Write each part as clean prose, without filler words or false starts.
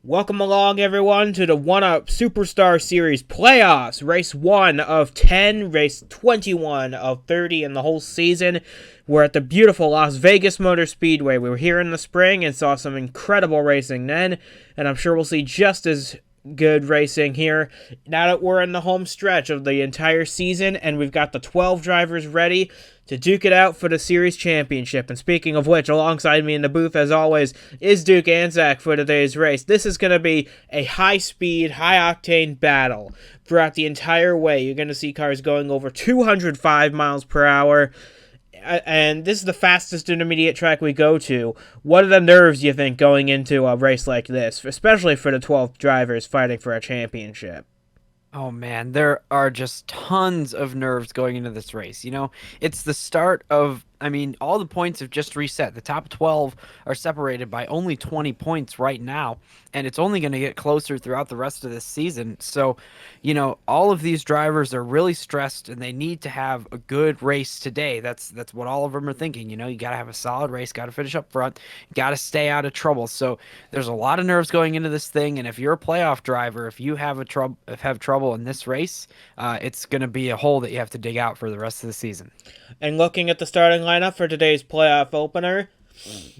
Welcome along, everyone, to the 1UP Superstar Series playoffs. Race 1 of 10, race 21 of 30 in the whole season. We're at the beautiful Las Vegas Motor Speedway. We were here in the spring and saw some incredible racing then, and I'm sure we'll see just as good racing here now that we're in the home stretch of the entire season, and we've got the 12 drivers ready to duke it out for the series championship. And speaking of which, alongside me in the booth, as always, is Duke Anzac for today's race. This is going to be a high-speed, high-octane battle throughout the entire way. You're going to see cars going over 205 miles per hour, and this is the fastest intermediate track we go to. What are the nerves, you think, going into a race like this, especially for the 12 drivers fighting for a championship? Oh man, there are just tons of nerves going into this race. It's the start of, all the points have just reset. The top 12 are separated by only 20 points right now, and it's only going to get closer throughout the rest of this season. So, all of these drivers are really stressed and they need to have a good race today. That's what all of them are thinking. You got to have a solid race, got to finish up front, got to stay out of trouble. So, there's a lot of nerves going into this thing, and if you're a playoff driver, if you have trouble in this race, it's going to be a hole that you have to dig out for the rest of the season. And looking at the starting lineup for today's playoff opener,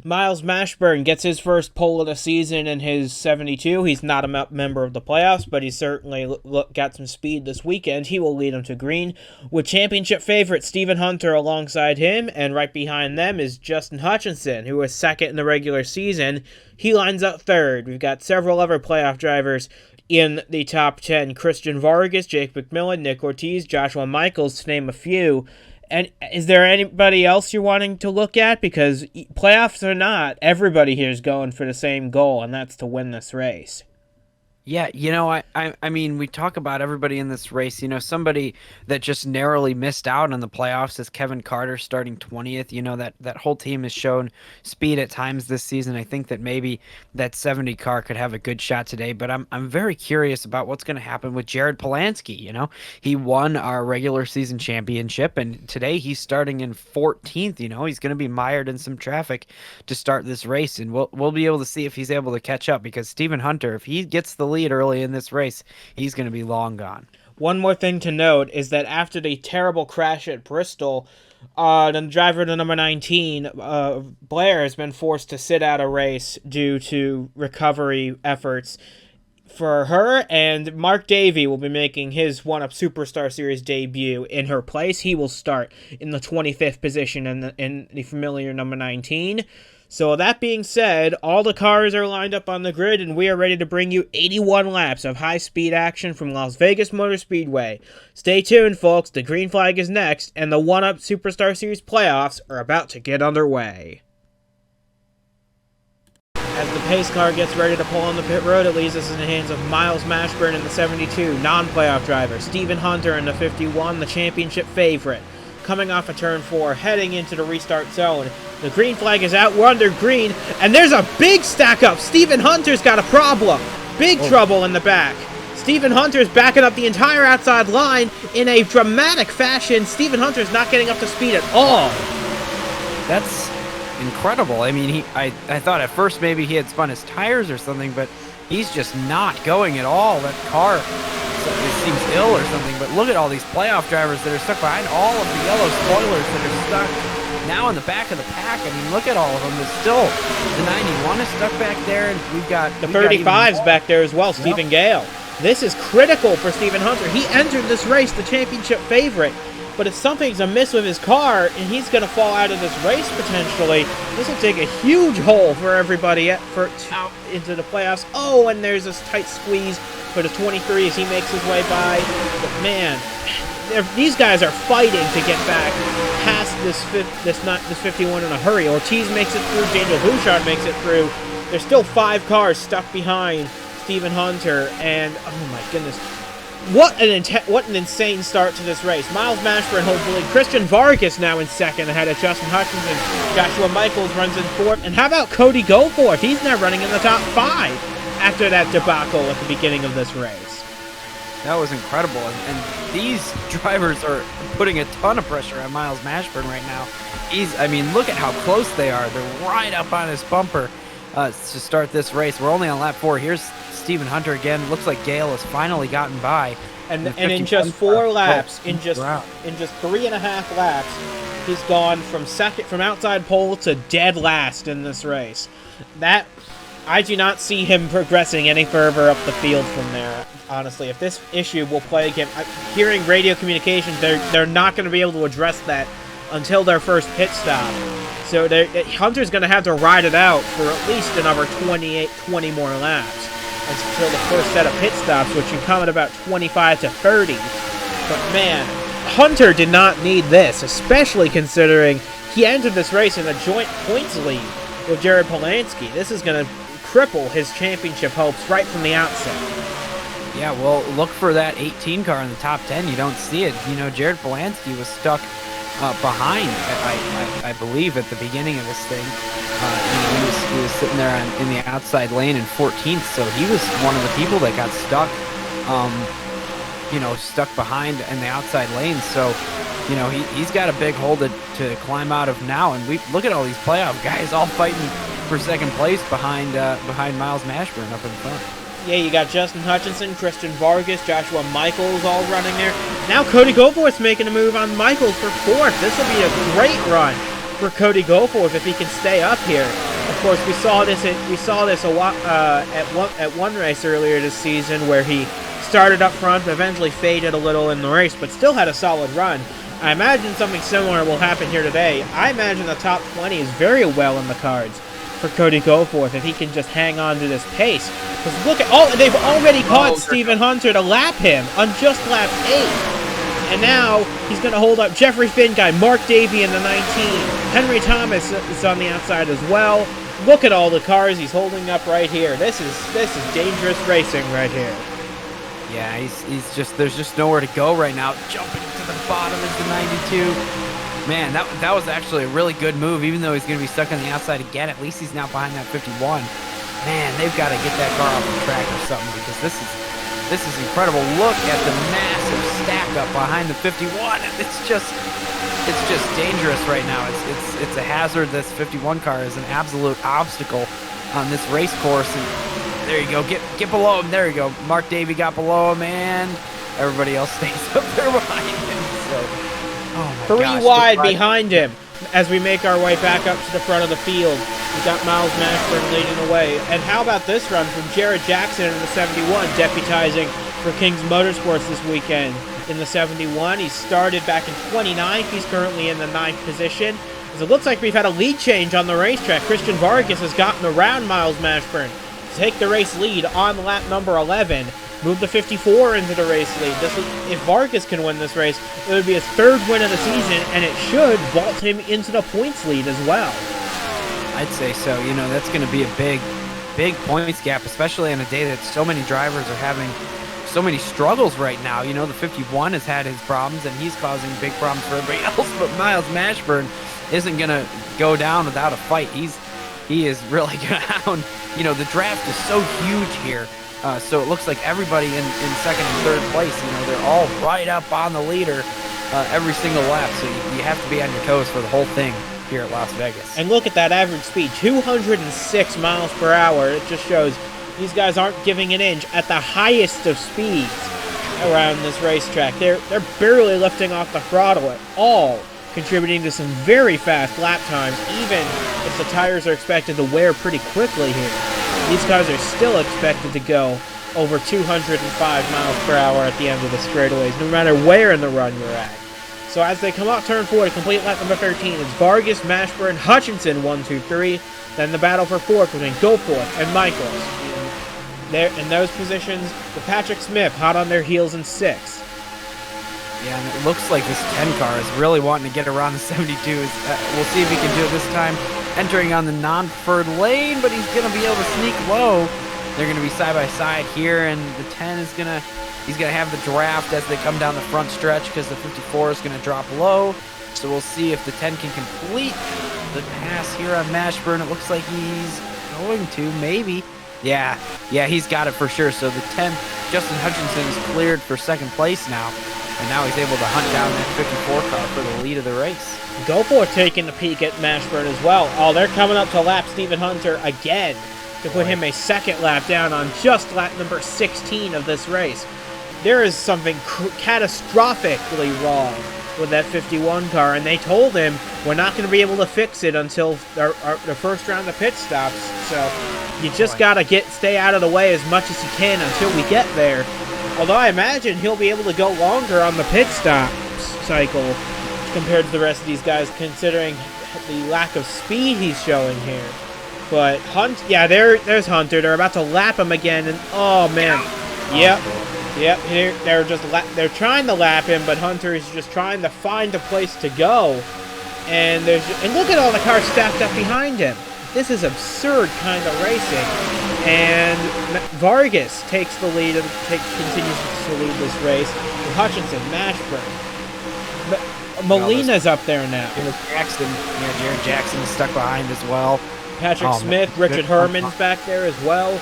Miles Mashburn gets his first pole of the season in his 72. He's not a member of the playoffs, but he's certainly got some speed this weekend. He will lead him to green, with championship favorite Stephen Hunter alongside him, and right behind them is Justin Hutchinson, who was second in the regular season. He lines up third. We've got several other playoff drivers in the top 10. Christian Vargas, Jake McMillan, Nick Ortiz, Joshua Michaels, to name a few. And is there anybody else you're wanting to look at? Because playoffs or not, everybody here is going for the same goal, and that's to win this race. Yeah, I mean, we talk about everybody in this race. Somebody that just narrowly missed out on the playoffs is Kevin Carter, starting 20th. That whole team has shown speed at times this season. I think that maybe that 70 car could have a good shot today, but I'm very curious about what's going to happen with Jared Polansky. He won our regular season championship, and today he's starting in 14th. He's going to be mired in some traffic to start this race, and we'll be able to see if he's able to catch up, because Stephen Hunter, if he gets the lead early in this race, he's going to be long gone. One more thing to note is that after the terrible crash at Bristol, the driver to number 19, Blair, has been forced to sit out a race due to recovery efforts for her, and Mark Davey will be making his 1UP Superstar Series debut in her place. He will start in the 25th position in the familiar number 19. So that being said, all the cars are lined up on the grid, and we are ready to bring you 81 laps of high-speed action from Las Vegas Motor Speedway. Stay tuned, folks. The green flag is next, and the 1UP Superstar Series playoffs are about to get underway. As the pace car gets ready to pull on the pit road, it leaves us in the hands of Miles Mashburn in the 72, non-playoff driver, Stephen Hunter in the 51, the championship favorite. Coming off of turn 4, heading into the restart zone. The green flag is out. We're under green, and there's a big stack up. Stephen Hunter's got a problem. Big trouble in the back. Stephen Hunter's backing up the entire outside line in a dramatic fashion. Stephen Hunter's not getting up to speed at all. That's incredible. I mean, I thought at first maybe he had spun his tires or something, but he's just not going at all. That car, it seems ill or something, but look at all these playoff drivers that are stuck behind all of the yellow spoilers that are stuck now in the back of the pack. I mean, look at all of them. There's still the 91 is stuck back there, and we've got the 35's back there as well. Yep. Stephen Gale. This is critical for Stephen Hunter. He entered this race the championship favorite, but if something's amiss with his car and he's going to fall out of this race potentially, this will take a huge hole for everybody out into the playoffs. Oh, and there's this tight squeeze for the 23 as he makes his way by. But man, these guys are fighting to get back past this 51 in a hurry. Ortiz makes it through. Daniel Bouchard makes it through. There's still 5 cars stuck behind Stephen Hunter, and oh my goodness, what an insane start to this race. Miles Mashburn holds the lead. Christian Vargas now in second ahead of Justin Hutchinson. Joshua Michaels runs in fourth. And how about Cody Goforth? He's now running in the top 5 after that debacle at the beginning of this race. That was incredible. And these drivers are putting a ton of pressure on Miles Mashburn right now. Look at how close they are. They're right up on his bumper. to start this race. We're only on lap 4. Here's Stephen Hunter again. Looks like Gale has finally gotten by. And in just 4 laps, in just 3.5 laps, he's gone from outside pole to dead last in this race. That I do not see him progressing any further up the field from there. Honestly, if this issue will plague him, hearing radio communications, they're not going to be able to address that until their first pit stop. So Hunter's going to have to ride it out for at least another 20 more laps until the first set of pit stops, which can come at about 25 to 30. But man, Hunter did not need this, especially considering he entered this race in a joint points lead with Jared Polansky. This is going to cripple his championship hopes right from the outset. Yeah, well, look for that 18 car in the top 10. You don't see it. You know, Jared Polansky was stuck behind, I believe, at the beginning of this thing. He was sitting there in the outside lane in 14th, so he was one of the people that got stuck, stuck behind in the outside lane. So, he's got a big hole to climb out of now. And we look at all these playoff guys all fighting for second place behind Miles Mashburn up in front. Yeah, you got Justin Hutchinson, Christian Vargas, Joshua Michaels all running there. Now Cody Goforth's making a move on Michaels for 4th. This will be a great run for Cody Goforth if he can stay up here. Of course, we saw this a lot at one race earlier this season where he started up front, but eventually faded a little in the race, but still had a solid run. I imagine something similar will happen here today. I imagine the top 20 is very well in the cards for Cody Goforth if he can just hang on to this pace. Because look at they've already caught Stephen Hunter to lap him on just lap 8. And now he's going to hold up Jeffrey Finguy, Mark Davey in the 19. Henry Thomas is on the outside as well. Look at all the cars he's holding up right here. This is dangerous racing right here. Yeah, there's just nowhere to go right now. Jumping to the bottom is the 92. Man, that was actually a really good move, even though he's going to be stuck on the outside again. At least he's now behind that 51. Man, they've got to get that car off the track or something, because this is incredible. Look at the massive stack up behind the 51. It's just dangerous right now. It's a hazard. This 51 car is an absolute obstacle on this race course. And there you go. Get below him. There you go. Mark Davey got below him, and everybody else stays up there behind him. So, oh my gosh, 3 wide behind him as we make our way back up to the front of the field. We got Miles Mashburn leading the way. And how about this run from Jared Jackson in the 71, deputizing for King's Motorsports this weekend in the 71. He started back in 29th. He's currently in the 9th position. As it looks like we've had a lead change on the racetrack. Christian Vargas has gotten around Miles Mashburn to take the race lead on lap number 11. Move the 54 into the race lead. If Vargas can win this race, it would be his 3rd win of the season, and it should vault him into the points lead as well. I'd say so. That's going to be a big points gap, especially on a day that so many drivers are having so many struggles right now. The 51 has had his problems, and he's causing big problems for everybody else, but Miles Mashburn isn't going to go down without a fight. He is really going to hound. The draft is so huge here. So it looks like everybody in 2nd and 3rd place, they're all right up on the leader every single lap. So you have to be on your toes for the whole thing here at Las Vegas. And look at that average speed, 206 miles per hour. It just shows these guys aren't giving an inch at the highest of speeds around this racetrack. They're barely lifting off the throttle at all, contributing to some very fast lap times, even if the tires are expected to wear pretty quickly here. These cars are still expected to go over 205 miles per hour at the end of the straightaways, no matter where in the run you're at. So as they come off turn 4 to complete lap number 13, it's Vargas, Mashburn, Hutchinson, 1, 2, 3. Then the battle for 4th between Goforth and Michaels. There in those positions, the Patrick Smith hot on their heels in 6th. Yeah, and it looks like this 10 car is really wanting to get around the 72. We'll see if he can do it this time. Entering on the non-preferred lane, but he's going to be able to sneak low. They're going to be side by side here, and the 10 is going to... He's going to have the draft as they come down the front stretch because the 54 is going to drop low. So we'll see if the 10 can complete the pass here on Mashburn. It looks like he's going to, maybe. Yeah, he's got it for sure. So the 10, Justin Hutchinson, is cleared for 2nd place now. and now he's able to hunt down that 54 car for the lead of the race. Goforth taking a peek at Mashburn as well. Oh, they're coming up to lap Stephen Hunter again to put him a second lap down on just lap number 16 of this race. There is something catastrophically wrong with that 51 car, and they told him we're not going to be able to fix it until the first round of pit stops. So you just got to stay out of the way as much as you can until we get there. Although I imagine he'll be able to go longer on the pit stop cycle compared to the rest of these guys, considering the lack of speed he's showing here. But there's Hunter. They're about to lap him again, and oh man, yep. Here they're trying to lap him, but Hunter is just trying to find a place to go. And look at all the cars stacked up behind him. This is absurd kind of racing. And Vargas takes the lead and continues to lead this race. And Hutchinson, Mashburn, Molina's up there now. Jared Jackson is stuck behind as well. Patrick Smith, Richard Herman's back there as well.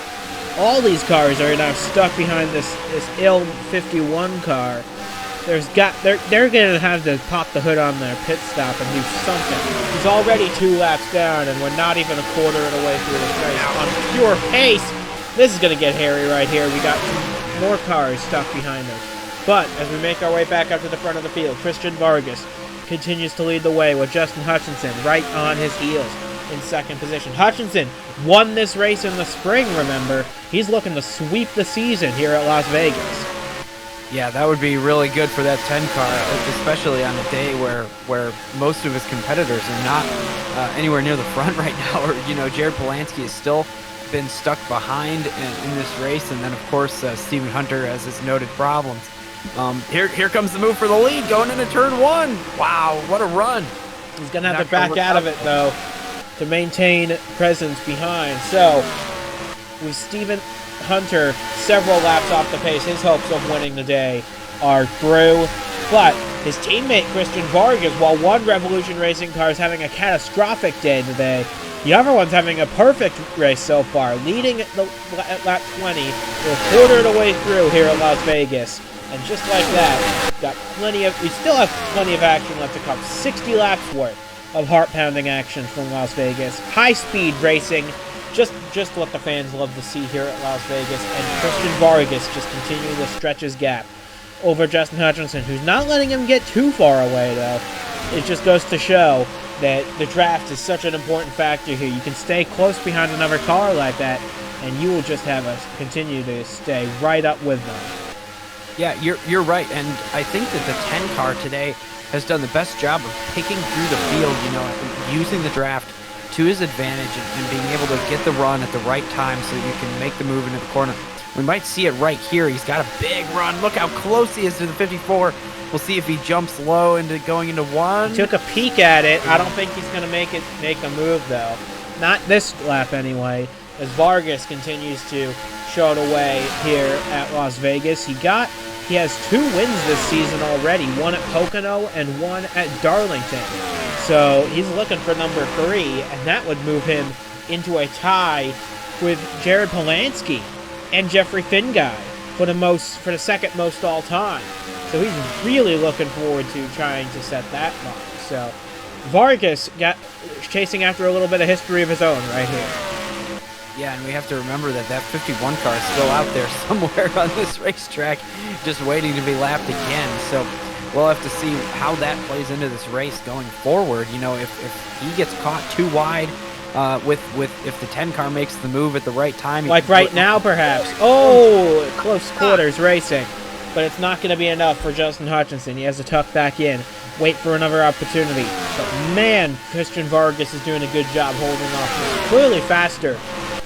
All these cars are now stuck behind this ill 51 car. They're gonna have to pop the hood on their pit stop and do something. He's already 2 laps down, and we're not even a quarter of the way through this race on pure pace. This is gonna get hairy right here. We got more cars stuck behind us. But as we make our way back up to the front of the field, Christian Vargas continues to lead the way with Justin Hutchinson right on his heels in second position. Hutchinson won this race in the spring, remember. He's looking to sweep the season here at Las Vegas. Yeah, that would be really good for that 10 car, especially on a day where most of his competitors are not anywhere near the front right now. Or, Jared Polansky has still been stuck behind in this race, and then of course Stephen Hunter has his noted problems. Here comes the move for the lead going into turn 1. Wow, what a run! He's gonna have to back out of it though to maintain presence behind. So with Stephen Hunter several laps off the pace, his hopes of winning the day are through. But his teammate Christian Vargas, while one Revolution Racing car is having a catastrophic day today, the other one's having a perfect race so far, leading at lap 20. We're a quarter of the way through here at Las Vegas. And just like that, we still have plenty of action left to come. 60 laps worth of heart-pounding action from Las Vegas. High-speed racing, just what the fans love to see here at Las Vegas. And Christian Vargas just continuing to stretch his gap over Justin Hutchinson, who's not letting him get too far away, though. It just goes to show that the draft is such an important factor here. You can stay close behind another car like that, and you will just have us continue to stay right up with them. Yeah, you're right, and I think that the 10 car today has done the best job of picking through the field, using the draft to his advantage and being able to get the run at the right time so you can make the move into the corner. We might see it right here. He's got a big run. Look how close he is to the 54. We'll see if he jumps low into going into 1. He took a peek at it. I don't think he's going to make a move, though. Not this lap, anyway, as Vargas continues to show it away here at Las Vegas. He has 2 wins this season already, one at Pocono and one at Darlington. So he's looking for number 3, and that would move him into a tie with Jared Polansky and Jeffrey Finguy for the second most all time. So he's really looking forward to trying to set that mark. So Vargas got chasing after a little bit of history of his own right here. Yeah, and we have to remember that 51 car is still out there somewhere on this racetrack, just waiting to be lapped again. So we'll have to see how that plays into this race going forward. If he gets caught too wide, if the 10 car makes the move at the right time, like right now, perhaps. Oh, close quarters racing, but it's not going to be enough for Justin Hutchinson. He has to tuck back in, wait for another opportunity. But man, Christian Vargas is doing a good job holding off this clearly faster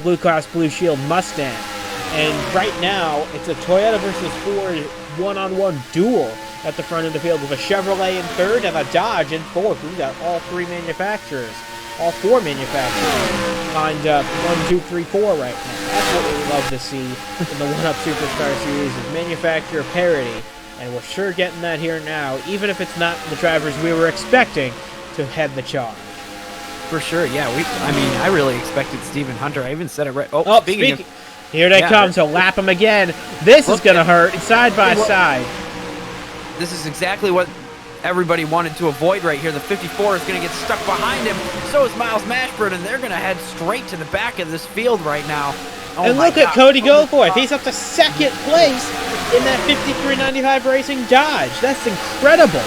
Blue Cross Blue Shield Mustang. And right now, it's a Toyota versus Ford one-on-one duel at the front of the field with a Chevrolet in third and a Dodge in fourth. We've got all 4 manufacturers lined up 1, 2, 3, 4 right now. That's what we love to see in the One-Up Superstar Series, is manufacturer parity. And we're sure getting that here now, even if it's not the drivers we were expecting to head the charge. For sure, yeah. I really expected Stephen Hunter. I even said it right. Speaking here they come, so lap him again. This is going to hurt, side by side. this is exactly what everybody wanted to avoid right here. The 54 is going to get stuck behind him. So is Miles Mashburn, and they're going to head straight to the back of this field right now. Oh, and look at Cody Goforth. He's up to second place in that 53.95 Racing Dodge. That's incredible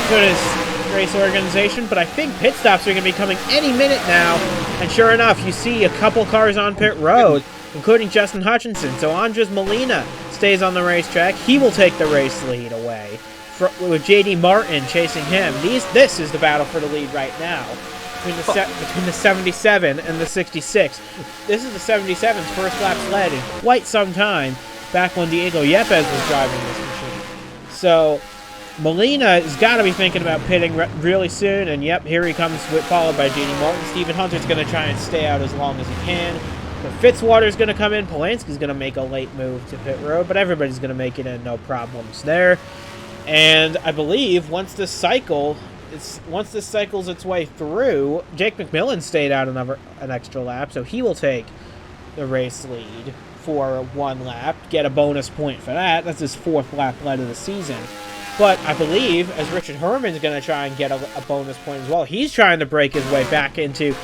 for this race organization. But I think pit stops are going to be coming any minute now. And sure enough, you see a couple cars on pit road, including Justin Hutchinson. So Andres Molina stays on the racetrack. He will take the race lead away, with J.D. Martin chasing him. This is the battle for the lead right now between the 77 and the 66. This is the 77's first laps led in quite some time, back when Diego Yepes was driving this machine. So Molina has got to be thinking about pitting really soon, and yep, here he comes, followed by J.D. Martin. Stephen Hunter's going to try and stay out as long as he can. But Fitzwater's going to come in. Polanski's going to make a late move to pit road, but everybody's going to make it in, no problems there. And I believe once this cycles its way through, Jake McMillan stayed out an extra lap, so he will take the race lead for one lap, get a bonus point for that. That's his fourth lap led of the season. But I believe, as Richard Herman's going to try and get a bonus point as well, he's trying to break his way back into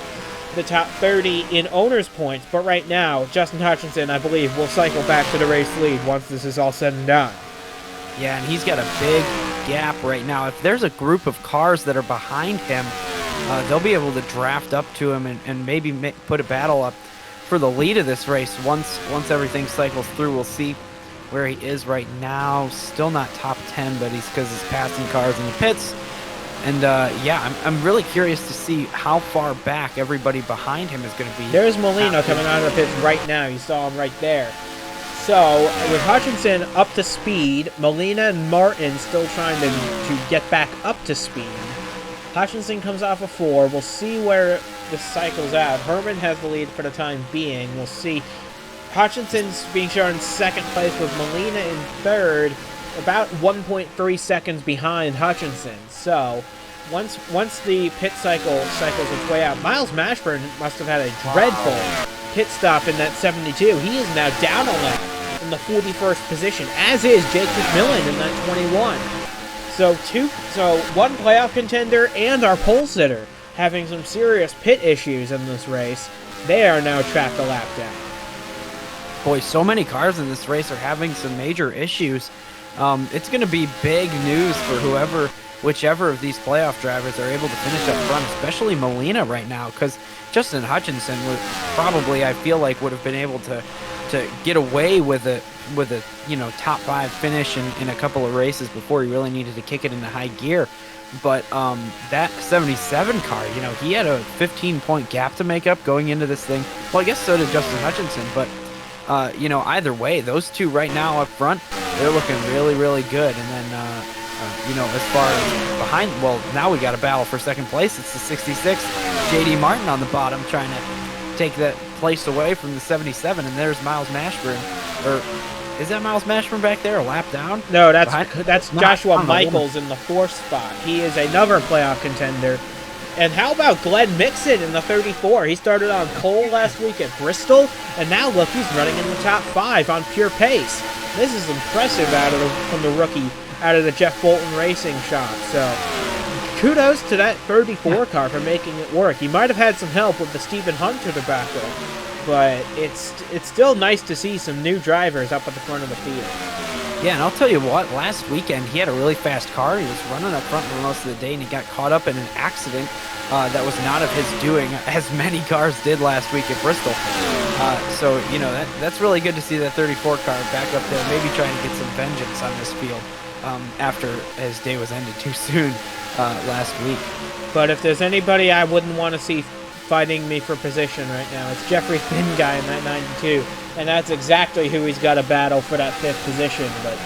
the top 30 in owner's points. But right now, Justin Hutchinson, I believe, will cycle back to the race lead once this is all said and done. Yeah, and he's got a big gap right now. If there's a group of cars that are behind him, they'll be able to draft up to him and maybe put a battle up for the lead of this race. Once everything cycles through, we'll see where he is right now. Still not top 10, but because he's passing cars in the pits. And yeah, I'm really curious to see how far back everybody behind him is going to be. There's Molina coming out of the pits right now. You saw him right there. So, with Hutchinson up to speed, Molina and Martin still trying to get back up to speed. Hutchinson comes off of 4. We'll see where this cycles out. Herman has the lead for the time being. We'll see. Hutchinson's being shown in second place with Molina in third, about 1.3 seconds behind Hutchinson. So, once the pit cycles its way out, Miles Mashburn must have had a dreadful pit stop in that 72. He is now down a lap in the 41st position, as is Jake McMillan in that 21. So one playoff contender and our pole sitter having some serious pit issues in this race. They are now trapped a lap down. Boy, so many cars in this race are having some major issues. It's going to be big news for whichever of these playoff drivers are able to finish up front, especially Molina right now, because Justin Hutchinson would probably, I feel like, would have been able to get away with a top 5 finish in a couple of races before he really needed to kick it into high gear. But that 77 car, he had a 15-point gap to make up going into this thing. Well, I guess so did Justin Hutchinson, but either way, those two right now up front, they're looking really, really good. And then as far as behind, well, now we got a battle for second place. It's the 66, J.D. Martin on the bottom trying to take that place away from the 77, and there's Miles Mashburn. Or is that Miles Mashburn back there, a lap down? No, that's Joshua Michaels in the 4th spot. He is another playoff contender. And how about Glenn Mixon in the 34? He started on pole last week at Bristol, and now look, he's running in the top 5 on pure pace. This is impressive from the rookie out of the Jeff Bolton Racing shop. So kudos to that 34 car for making it work. He might have had some help with the Stephen Hunter tobacco, but it's still nice to see some new drivers up at the front of the field. Yeah, and I'll tell you what, last weekend he had a really fast car. He was running up front for most of the day, and he got caught up in an accident that was not of his doing, as many cars did last week at Bristol. So, that's really good to see that 34 car back up there, maybe trying to get some vengeance on this field after his day was ended too soon last week. But if there's anybody I wouldn't want to see fighting me for position right now, it's Jeffrey Thin Guy in that 92. And that's exactly who he's got to battle for that 5th position. But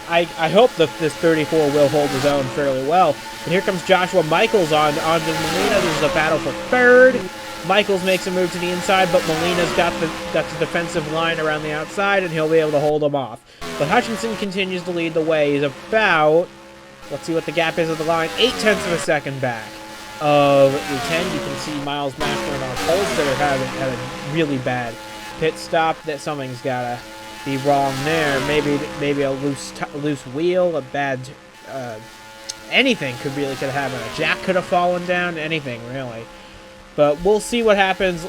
I hope that this 34 will hold his own fairly well. And here comes Joshua Michaels on to Molina. This is a battle for 3rd. Michaels makes a move to the inside, but Molina's got the defensive line around the outside, and he'll be able to hold him off. But Hutchinson continues to lead the way. He's about, let's see what the gap is at the line, 0.8 of a second back of the 10. You can see Miles Mashburn on poles that are having a really bad pit stop. That something's gotta be wrong there. Maybe a loose wheel, a bad anything could have happened. A jack could have fallen down, anything really. But we'll see what happens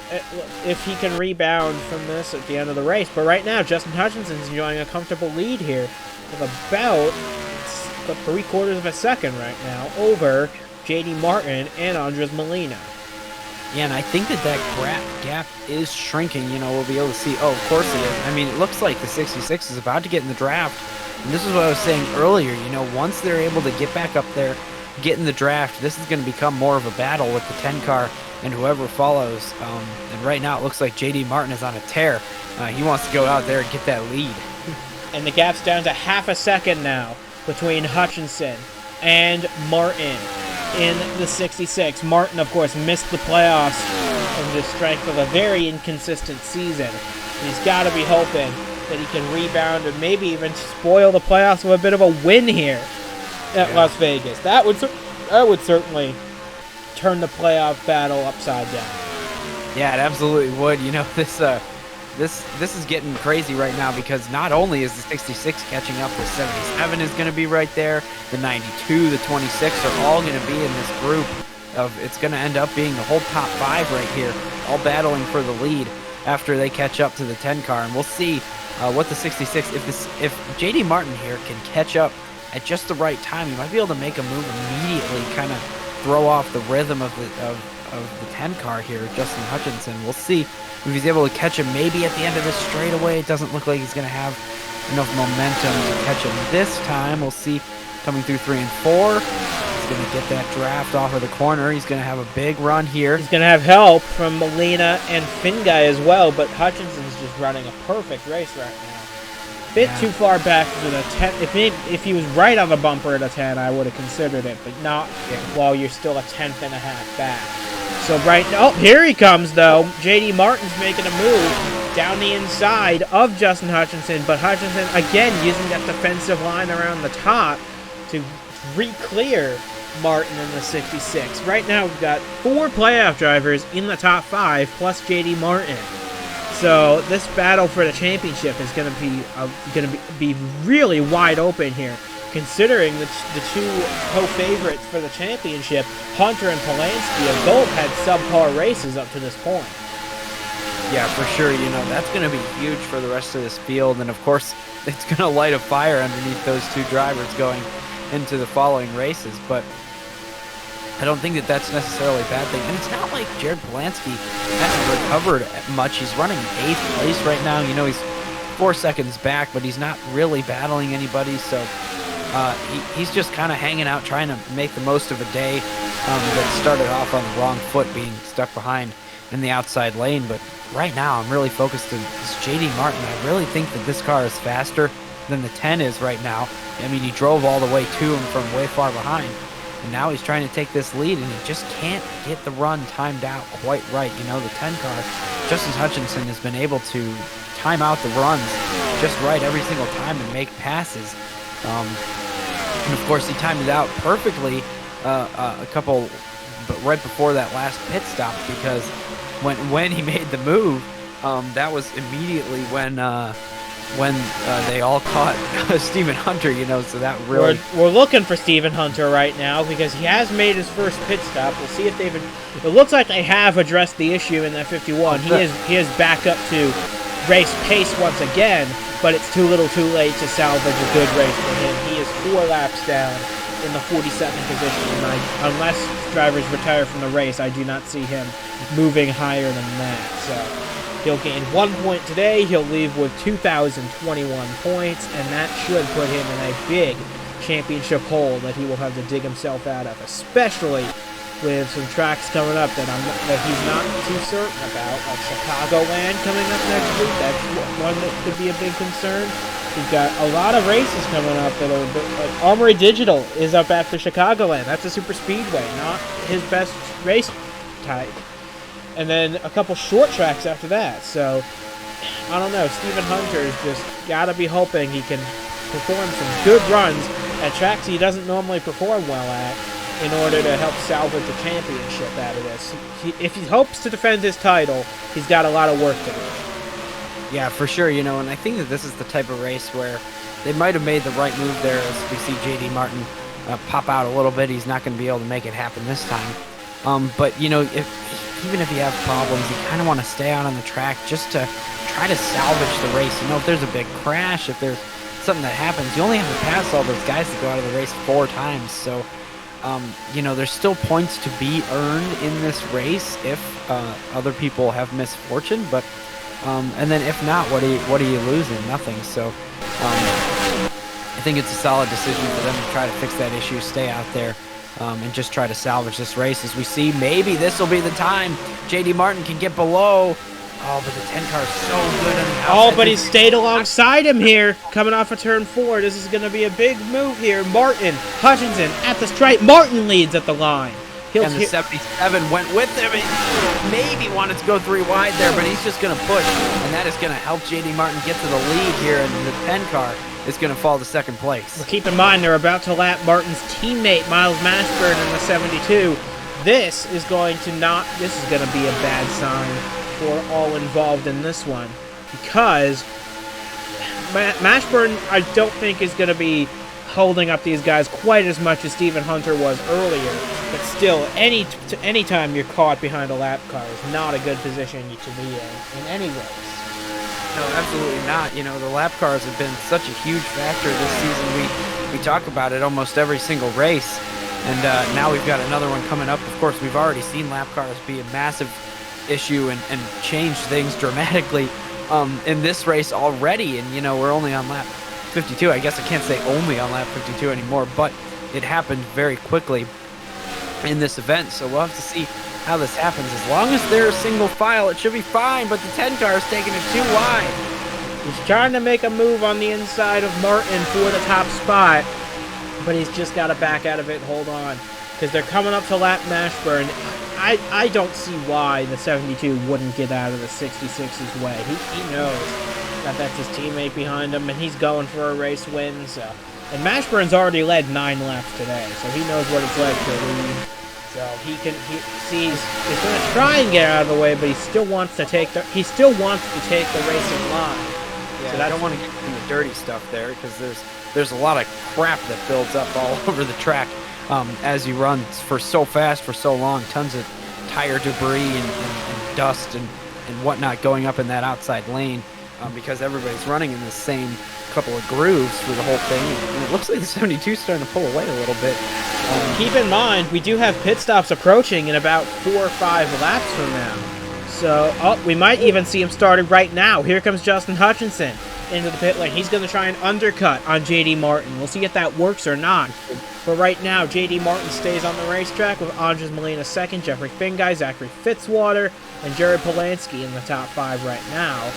if he can rebound from this at the end of the race. But right now, Justin Hutchinson's enjoying a comfortable lead here of about 3/4 of a second right now over J.D. Martin and Andres Molina. Yeah, and I think that gap is shrinking. You know, we'll be able to see. Oh, of course it is. I mean, it looks like the 66 is about to get in the draft. And this is what I was saying earlier. You know, once they're able to get back up there, get in the draft, this is going to become more of a battle with the 10 car and whoever follows. And right now it looks like J.D. Martin is on a tear. He wants to go out there and get that lead. And the gap's down to half a second now between Hutchinson and Martin in the 66. Martin, of course, missed the playoffs on the strength of a very inconsistent season. He's got to be hoping that he can rebound and maybe even spoil the playoffs with a bit of a win here at Las Vegas. That would certainly turn the playoff battle upside down. Yeah, it absolutely would. You know, this is getting crazy right now because not only is the 66 catching up, the 77 is going to be right there, the 92, the 26 are all going to be in this group of, it's going to end up being the whole top 5 right here, all battling for the lead after they catch up to the 10 car. And we'll see what the 66, if J.D. Martin here can catch up at just the right time, he might be able to make a move immediately, kind of throw off the rhythm of the 10 car here, Justin Hutchinson. We'll see if he's able to catch him maybe at the end of this straightaway. It doesn't look like he's going to have enough momentum to catch him this time. We'll see coming through 3 and 4. He's going to get that draft off of the corner. He's going to have a big run here. He's going to have help from Molina and Finguy as well, but Hutchinson's just running a perfect race right now. Bit too far back to the 10. If he was right on the bumper at a 10, I would have considered it, but not while you're still a 10th and a half back. So right now, oh, here he comes though. J.D. Martin's making a move down the inside of Justin Hutchinson, but Hutchinson again using that defensive line around the top to re-clear Martin in the 66. Right now we've got 4 playoff drivers in the top 5 plus J.D. Martin. So this battle for the championship is going to be really wide open here, considering the 2 co-favorites for the championship, Hunter and Polanski, have both had subpar races up to this point. Yeah, for sure. You know, that's going to be huge for the rest of this field, and of course, it's going to light a fire underneath those 2 drivers going into the following races. But I don't think that that's necessarily a bad thing. And it's not like Jared Polanski hasn't recovered much. He's running 8th place right now. You know, he's 4 seconds back, but he's not really battling anybody. So he's just kind of hanging out, trying to make the most of a day that started off on the wrong foot, being stuck behind in the outside lane. But right now, I'm really focused on this J.D. Martin. I really think that this car is faster than the 10 is right now. I mean, he drove all the way to him from way far behind. And now he's trying to take this lead, and he just can't get the run timed out quite right. You know, the 10 car, Justin Hutchinson has been able to time out the runs just right every single time and make passes. And of course, he timed it out perfectly but right before that last pit stop, because when he made the move, that was immediately when they all caught Stephen Hunter, you know, so that really... We're looking for Stephen Hunter right now because he has made his first pit stop. We'll see if they've... It looks like they have addressed the issue in that 51. He is back up to race pace once again, but it's too little too late to salvage a good race for him. He is 4 laps down in the 42nd position, and unless drivers retire from the race, I do not see him moving higher than that, so... He'll gain 1 point today. He'll leave with 2,021 points, and that should put him in a big championship hole that he will have to dig himself out of, especially with some tracks coming up that he's not too certain about, like Chicagoland coming up next week. That's one that could be a big concern. We've got a lot of races coming up that are like Armory Digital is up after Chicagoland. That's a super speedway, not his best race type. And then a couple short tracks after that. So, I don't know. Stephen Hunter's just got to be hoping he can perform some good runs at tracks he doesn't normally perform well at in order to help salvage the championship out of this. If he hopes to defend his title, he's got a lot of work to do. Yeah, for sure. You know, and I think that this is the type of race where they might have made the right move there, as we see J.D. Martin pop out a little bit. He's not going to be able to make it happen this time. But you know, even if you have problems, you kind of want to stay out on the track just to try to salvage the race. You know, if there's a big crash, if there's something that happens, you only have to pass all those guys to go out of the race 4 times. So, you know, there's still points to be earned in this race if other people have misfortune. But and then if not, what are you losing? Nothing. So I think it's a solid decision for them to try to fix that issue, stay out there, and just try to salvage this race. As we see, maybe this will be the time J.D. Martin can get below. Oh, but the 10 car is so good on the outside. Oh, but he stayed alongside him here, coming off of turn 4. This is going to be a big move here. Martin, Hutchinson at the stripe. Martin leads at the line. And the 77 went with him. He maybe wanted to go 3 wide there, but he's just going to push, and that is going to help J.D. Martin get to the lead here, and the 10 car is going to fall to 2nd place. Well, keep in mind, they're about to lap Martin's teammate, Miles Mashburn, in the 72. This is going to be a bad sign for all involved in this one, because Mashburn, I don't think, is going to be holding up these guys quite as much as Stephen Hunter was earlier. But still, any time you're caught behind a lap car is not a good position to be in any race. No, absolutely not. You know, the lap cars have been such a huge factor this season. We talk about it almost every single race, and now we've got another one coming up. Of course, we've already seen lap cars be a massive issue and change things dramatically in this race already. And, you know, we're only on lap 52. I guess I can't say only on lap 52 anymore, but it happened very quickly in this event. So we'll have to see how this happens. As long as they're a single file, it should be fine, but the 10 car is taking it too wide. He's trying to make a move on the inside of Martin for the top spot, but he's just got to back out of it and hold on, because they're coming up to lap Mashburn. I don't see why the 72 wouldn't get out of the 66's way. He knows that that's his teammate behind him, and he's going for a race win. So, and Mashburn's already led 9 laps today, so he knows what it's like to lead. So he sees he's going to try and get out of the way, but he still wants to take the race in line. Yeah, so I don't want to get into the dirty stuff there, because there's a lot of crap that builds up all over the track as you run for so fast for so long. Tons of tire debris and dust and whatnot going up in that outside lane because everybody's running in the same couple of grooves for the whole thing. And it looks like the 72 is starting to pull away a little bit. Keep in mind, we do have pit stops approaching in about 4 or 5 laps from now. So, we might even see him started right now. Here comes Justin Hutchinson into the pit lane. He's going to try and undercut on J.D. Martin. We'll see if that works or not. But right now, J.D. Martin stays on the racetrack with Andres Molina second, Jeffrey Finguy, Zachary Fitzwater, and Jared Polanski in the top 5 right now.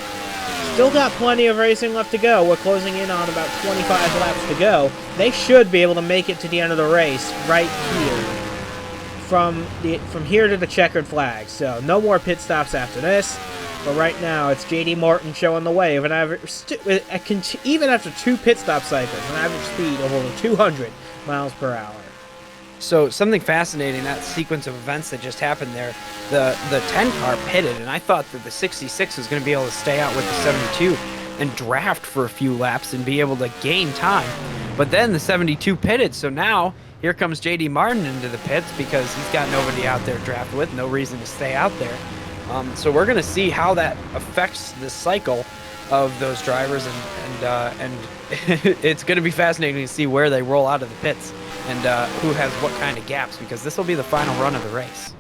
Still got plenty of racing left to go. We're closing in on about 25 laps to go. They should be able to make it to the end of the race right here. From here to the checkered flag. So no more pit stops after this. But right now, it's J.D. Martin showing the way of an average, even after 2 pit stop cycles, an average speed of over 200 miles per hour. So something fascinating, that sequence of events that just happened there, the 10 car pitted, and I thought that the 66 was going to be able to stay out with the 72 and draft for a few laps and be able to gain time. But then the 72 pitted, so now here comes J.D. Martin into the pits because he's got nobody out there to draft with, no reason to stay out there. So we're going to see how that affects the cycle of those drivers, and it's going to be fascinating to see where they roll out of the pits and who has what kind of gaps, because this will be the final run of the race.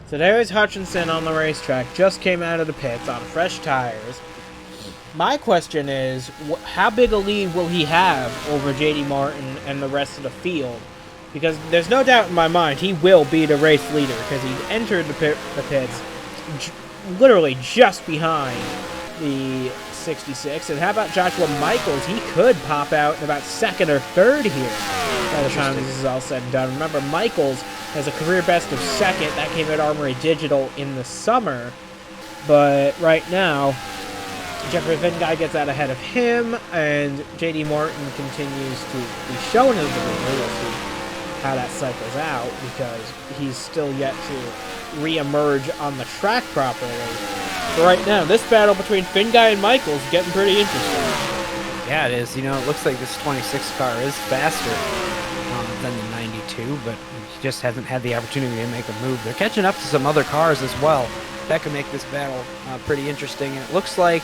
So there's Hutchinson on the racetrack, just came out of the pits on fresh tires. My question is, how big a lead will he have over J.D. Martin and the rest of the field? Because there's no doubt in my mind he will be the race leader, because he entered the pits literally just behind the 66. And how about Joshua Michaels? He could pop out in about 2nd or 3rd here by the time this is all said and done. Remember, Michaels has a career best of 2nd. That came at Armory Digital in the summer. But right now, Jeffrey Finguy gets out ahead of him, and J.D. Martin continues to be shown as the leader. We'll see how that cycles out, because he's still yet to re-emerge on the track properly. But right now, this battle between Finguy and Michaels is getting pretty interesting. Yeah, it is. You know, it looks like this 26 car is faster than the 92, but he just hasn't had the opportunity to make a move. They're catching up to some other cars as well. That could make this battle pretty interesting. And it looks like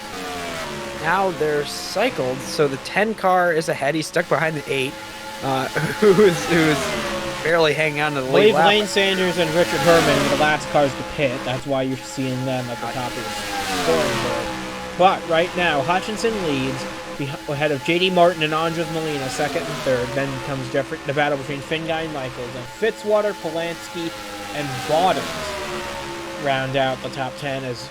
now they're cycled, so the 10 car is ahead. He's stuck behind the 8, who's barely hanging on to the lead lap. Lane Sanders and Richard Herman were the last cars to pit. That's why you're seeing them at the top of the scoring board. But right now, Hutchinson leads ahead of J.D. Martin and Andres Molina, second and third. Then comes the battle between Finguy and Michaels. And Fitzwater, Polanski, and Bottoms round out the top 10 as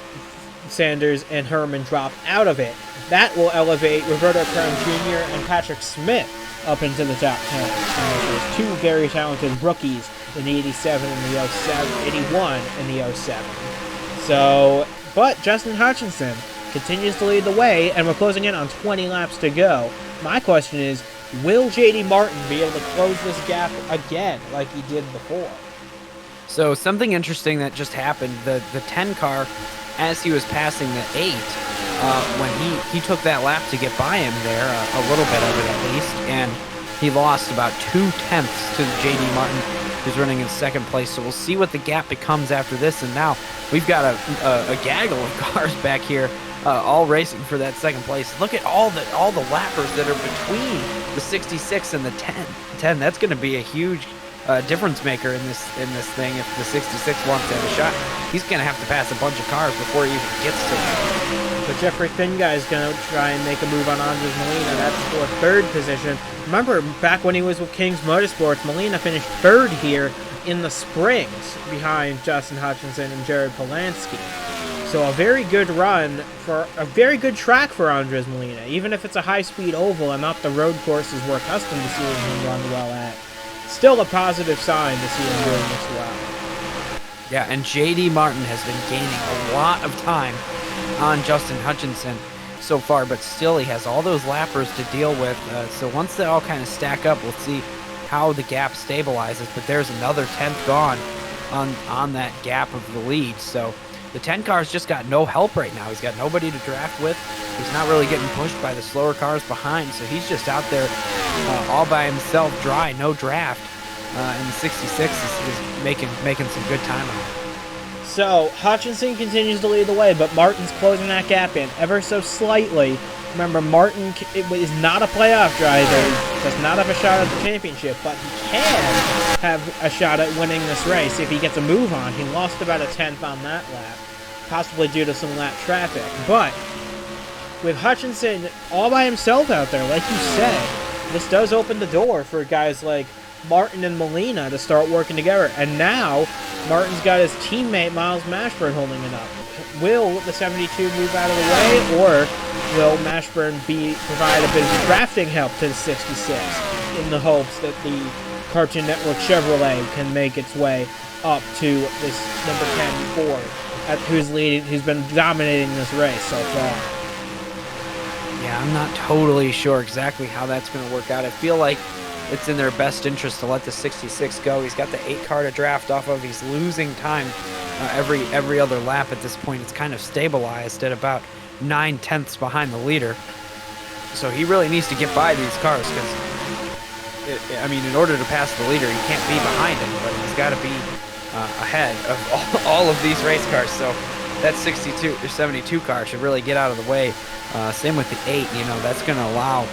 Sanders and Herman drop out of it. That will elevate Roberto Crown Jr. and Patrick Smith up into the top 10. And there's two very talented rookies in the 87 and the 07, 81 and the 07. So, but Justin Hutchinson continues to lead the way, and we're closing in on 20 laps to go. My question is, will J.D. Martin be able to close this gap again like he did before? So something interesting that just happened, the 10 car, as he was passing the 8, when he took that lap to get by him there, a little bit of it at least, and he lost about 2/10 to J.D. Martin, who's running in second place. So we'll see what the gap becomes after this, and now we've got a gaggle of cars back here, all racing for that second place. Look at all the lappers that are between the 66 and the 10. That's going to be a huge difference maker in this thing. If the 66 wants to have a shot, he's going to have to pass a bunch of cars before he even gets to it. But Jeffrey Finguy is going to try and make a move on Andres Molina. That's for third position. Remember, back when he was with King's Motorsports, Molina finished third here in the springs behind Justin Hutchinson and Jared Polanski. So a very good run for a very good track for Andres Molina, even if it's a high-speed oval and not the road courses we're accustomed to seeing him run well at. Still a positive sign to see him doing this well. Yeah, and J.D. Martin has been gaining a lot of time on Justin Hutchinson so far, but still he has all those lappers to deal with. So once they all kind of stack up, we'll see how the gap stabilizes. But there's another 10th gone on that gap of the lead. So the 10 car's just got no help right now. He's got nobody to draft with. He's not really getting pushed by the slower cars behind. So he's just out there all by himself, dry, no draft. And the 66 is making some good time on it. So Hutchinson continues to lead the way, but Martin's closing that gap in ever so slightly. Remember, Martin is not a playoff driver, does not have a shot at the championship, but he can have a shot at winning this race if he gets a move on. He lost about a 10th on that lap, possibly due to some lap traffic. But with Hutchinson all by himself out there, like you said, this does open the door for guys like Martin and Molina to start working together. And now Martin's got his teammate Miles Mashburn holding it up. Will the 72 move out of the way, or will Mashburn provide a bit of drafting help to the 66 in the hopes that the Cartoon Network Chevrolet can make its way up to this number 10 Ford, who's been dominating this race so far? Yeah, I'm not totally sure exactly how that's going to work out. I feel like it's in their best interest to let the 66 go. He's got the 8 car to draft off of. He's losing time every other lap at this point. It's kind of stabilized at about 9/10 behind the leader. So he really needs to get by these cars because, in order to pass the leader, he can't be behind him, but he's got to be ahead of all of these race cars. So that 62 or 72 car should really get out of the way. Same with the 8. That's going to allow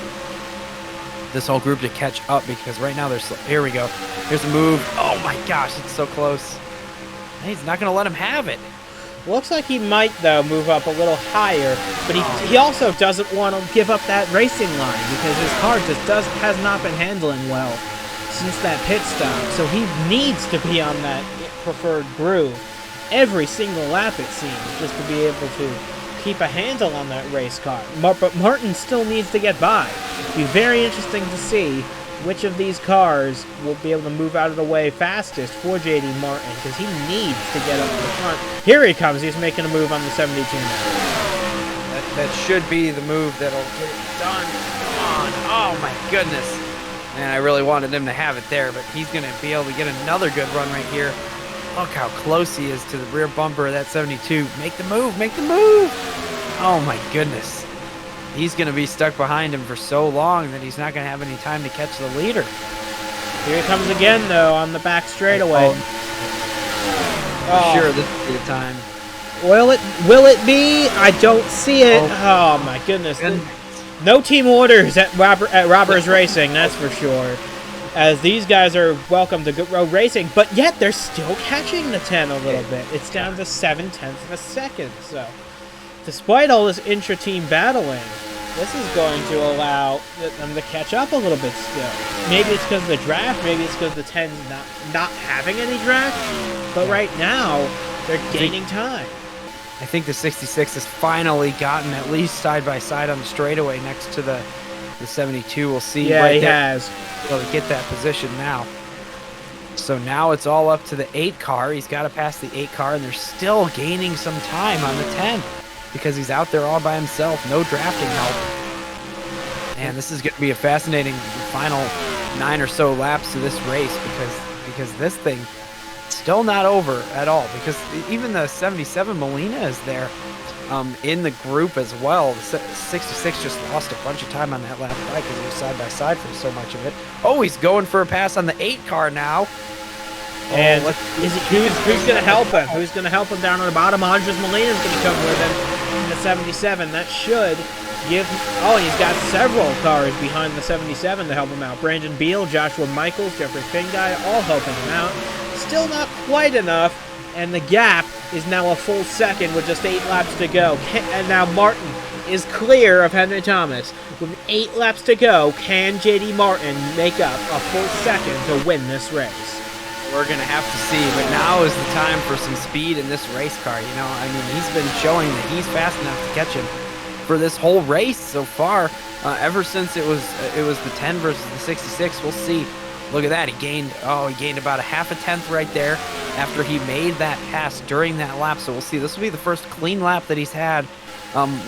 this whole group to catch up, because right now here we go. Here's a move. Oh my gosh, it's so close. He's not going to let him have it. Looks like he might, though, move up a little higher, but he also doesn't want to give up that racing line because his car just has not been handling well since that pit stop. So he needs to be on that preferred groove every single lap, it seems, just to be able to keep a handle on that race car. But Martin still needs to get by. It'll be very interesting to see which of these cars will be able to move out of the way fastest for J.D. Martin, because he needs to get up to the front. Here he comes. He's making a move on the 72 now. That should be the move that'll get it done. Come on. Oh, my goodness. Man, I really wanted him to have it there, but he's going to be able to get another good run right here. Look how close he is to the rear bumper of that 72. Make the move. Make the move. Oh, my goodness. he's going to be stuck behind him for so long that he's not going to have any time to catch the leader. Here he comes again, though, on the back straightaway. Sure, this will be the time. Will it be? I don't see it. Oh my goodness. No team orders at Robbers Racing, that's for sure. As these guys are welcome to Good Road Racing, but yet they're still catching the 10 a little bit. It's down to 0.7 of a second. So, despite all this intra-team battling, this is going to allow them to catch up a little bit still. Maybe it's because of the draft. Maybe it's because the 10's not having any draft. But right now, they're gaining time. I think the 66 has finally gotten at least side by side on the straightaway next to the 72. We'll see. Yeah, right he there. has. Well, to get that position now. So now it's all up to the 8 car. He's got to pass the 8 car, and they're still gaining some time on the 10 because he's out there all by himself. No drafting help. And this is going to be a fascinating final 9 or so laps to this race because this thing still not over at all, because even the 77 Molina is there in the group as well. The 66 just lost a bunch of time on that lap because he was side by side for so much of it. Oh, he's going for a pass on the 8 car now. And who's going to help him? Who's going to help him down on the bottom? Andres Molina's going to come with him in the 77. That should give... Oh, he's got several cars behind the 77 to help him out. Brandon Beal, Joshua Michaels, Jeffrey Finguy, all helping him out. Still not quite enough, and the gap is now a full second with just 8 laps to go. And now Martin is clear of Henry Thomas. With 8 laps to go, can J.D. Martin make up a full second to win this race? We're going to have to see, but now is the time for some speed in this race car. You know, I mean, he's been showing that he's fast enough to catch him for this whole race so far. Ever since it was the 10 versus the 66, we'll see. Look at that, he gained about a 0.5 tenth right there after he made that pass during that lap. So we'll see. This will be the first clean lap that he's had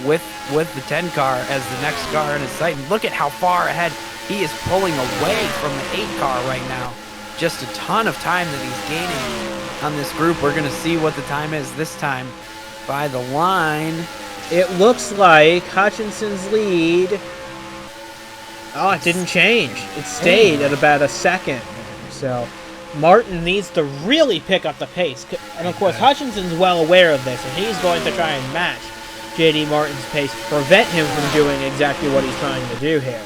with the 10 car as the next car in his sight. And look at how far ahead he is pulling away from the 8 car right now. Just a ton of time that he's gaining on this group. We're going to see what the time is this time by the line. It looks like Hutchinson's lead... Oh, it didn't change. It stayed at about a second. So, Martin needs to really pick up the pace. And, of course, Hutchinson's well aware of this, and he's going to try and match J.D. Martin's pace, prevent him from doing exactly what he's trying to do here.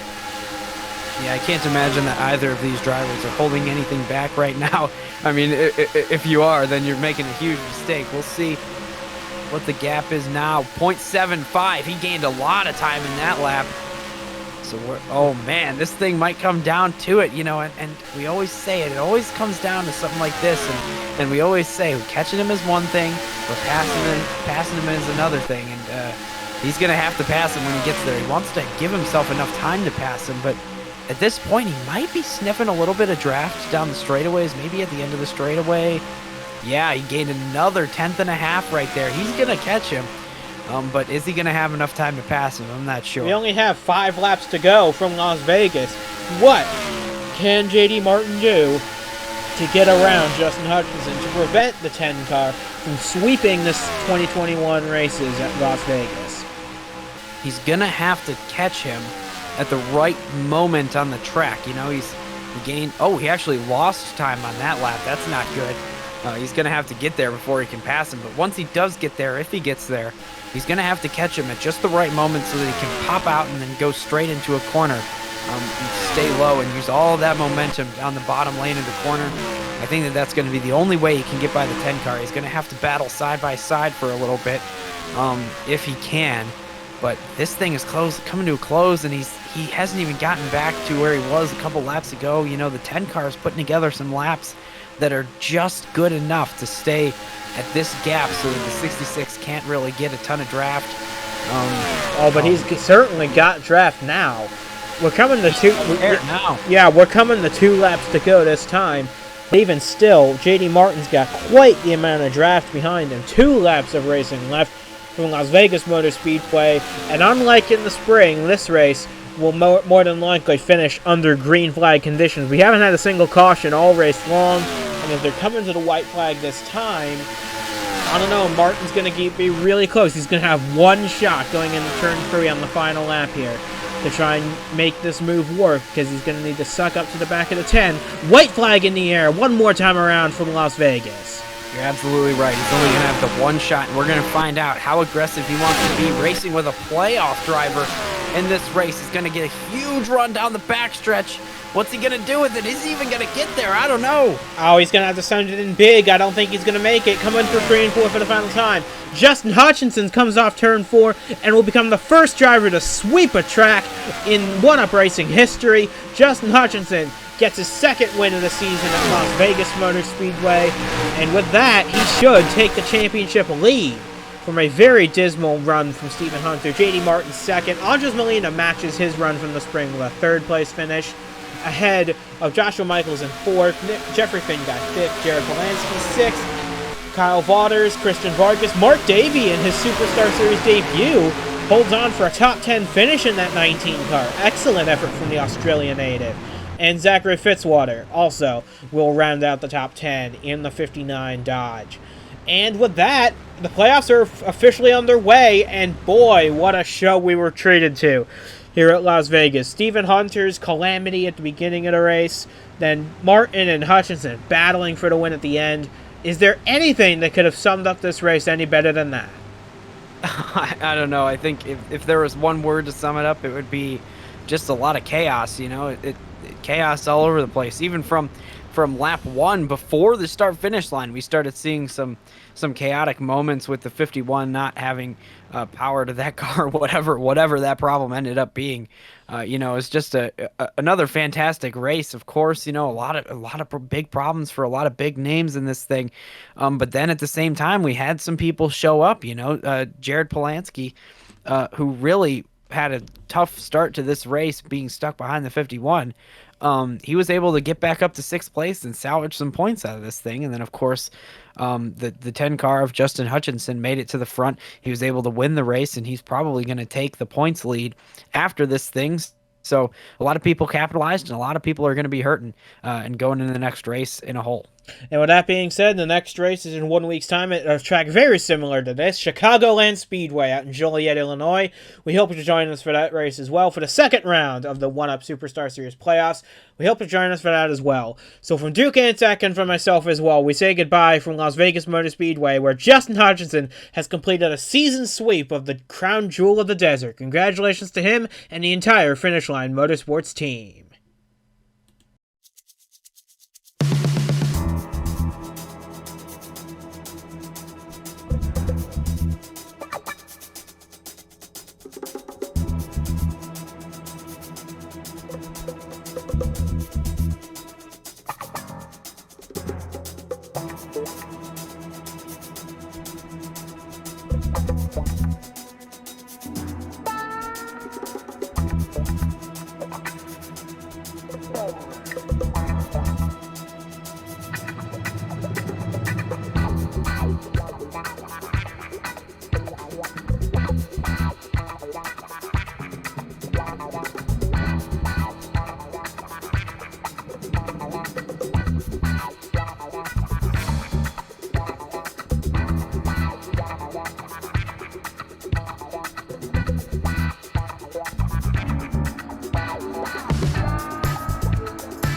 Yeah, I can't imagine that either of these drivers are holding anything back right now. I mean, if you are, then you're making a huge mistake. We'll see what the gap is now. 0.75. He gained a lot of time in that lap. So oh man, this thing might come down to it, you know, and we always say it always comes down to something like this, and we always say catching him is one thing, but passing him is another thing, and he's gonna have to pass him when he gets there. He wants to give himself enough time to pass him, but at this point he might be sniffing a little bit of draft down the straightaways, maybe at the end of the straightaway. Yeah, he gained another 1/10 and a half right there. He's gonna catch him. But is he going to have enough time to pass him? I'm not sure. We only have 5 laps to go from Las Vegas. What can J.D. Martin do to get around Justin Hutchinson to prevent the 10 car from sweeping this 2021 races at Las Vegas? He's going to have to catch him at the right moment on the track. You know, he gained... Oh, he actually lost time on that lap. That's not good. He's going to have to get there before he can pass him. But once he does get there, if he gets there, he's going to have to catch him at just the right moment so that he can pop out and then go straight into a corner and stay low and use all that momentum down the bottom lane of the corner. I think that's going to be the only way he can get by the 10 car. He's going to have to battle side by side for a little bit if he can. But this thing is coming to a close, and he hasn't even gotten back to where he was a couple laps ago. You know, the 10 car is putting together some laps that are just good enough to stay at this gap so that the 66 can't really get a ton of draft. But he's certainly got draft now. We're coming to 2 now. Yeah, we're coming to 2 laps to go this time. Even still, J.D. Martin's got quite the amount of draft behind him. 2 laps of racing left from Las Vegas Motor Speedway, and unlike in the spring, this race will more than likely finish under green flag conditions. We haven't had a single caution all race long. And if they're coming to the white flag this time, I don't know. Martin's going to be really close. He's going to have one shot going into turn 3 on the final lap here to try and make this move work, because he's going to need to suck up to the back of the 10. White flag in the air one more time around from Las Vegas. You're absolutely right. He's only going to have the one shot, and we're going to find out how aggressive he wants to be racing with a playoff driver in this race. He's going to get a huge run down the backstretch. What's he going to do with it? Is he even going to get there? I don't know. Oh, he's going to have to send it in big. I don't think he's going to make it. Coming for 3 and 4 for the final time. Justin Hutchinson comes off turn 4 and will become the first driver to sweep a track in one-up racing history. Justin Hutchinson gets his second win of the season at Las Vegas Motor Speedway. And with that, he should take the championship lead from a very dismal run from Stephen Hunter. J.D. Martin second. Andres Molina matches his run from the spring with a third-place finish, ahead of Joshua Michaels in 4th, Jeffrey Finn got 5th, Jared Polanski 6th, Kyle Vaughters, Christian Vargas, Mark Davey in his Superstar Series debut holds on for a top 10 finish in that 19 car. Excellent effort from the Australian native. And Zachary Fitzwater also will round out the top 10 in the 59 Dodge. And with that, the playoffs are officially underway, and boy, what a show we were treated to here at Las Vegas. Stephen Hunter's calamity at the beginning of the race, then Martin and Hutchinson battling for the win at the end. Is there anything that could have summed up this race any better than that? I don't know. I think if there was one word to sum it up, it would be just a lot of chaos. You know, chaos all over the place. Even from lap 1, before the start-finish line, we started seeing some chaotic moments with the 51 not having power to that car, whatever that problem ended up being. It's just another fantastic race. Of course, a lot of big problems for a lot of big names in this thing. But then at the same time, we had some people show up. Jared Polanski, who really had a tough start to this race, being stuck behind the 51. He was able to get back up to 6th place and salvage some points out of this thing. And then, of course, the 10 car of Justin Hutchinson made it to the front. He was able to win the race, and he's probably going to take the points lead after this thing. So a lot of people capitalized, and a lot of people are going to be hurting and going into the next race in a hole. And with that being said, the next race is in 1 week's time at a track very similar to this, Chicagoland Speedway out in Joliet, Illinois. We hope you join us for that race as well for the second round of the 1UP Superstar Series playoffs. We hope you join us for that as well. So from Duke and Tech and from myself as well, we say goodbye from Las Vegas Motor Speedway, where Justin Hutchinson has completed a season sweep of the crown jewel of the desert. Congratulations to him and the entire Finish Line Motorsports team.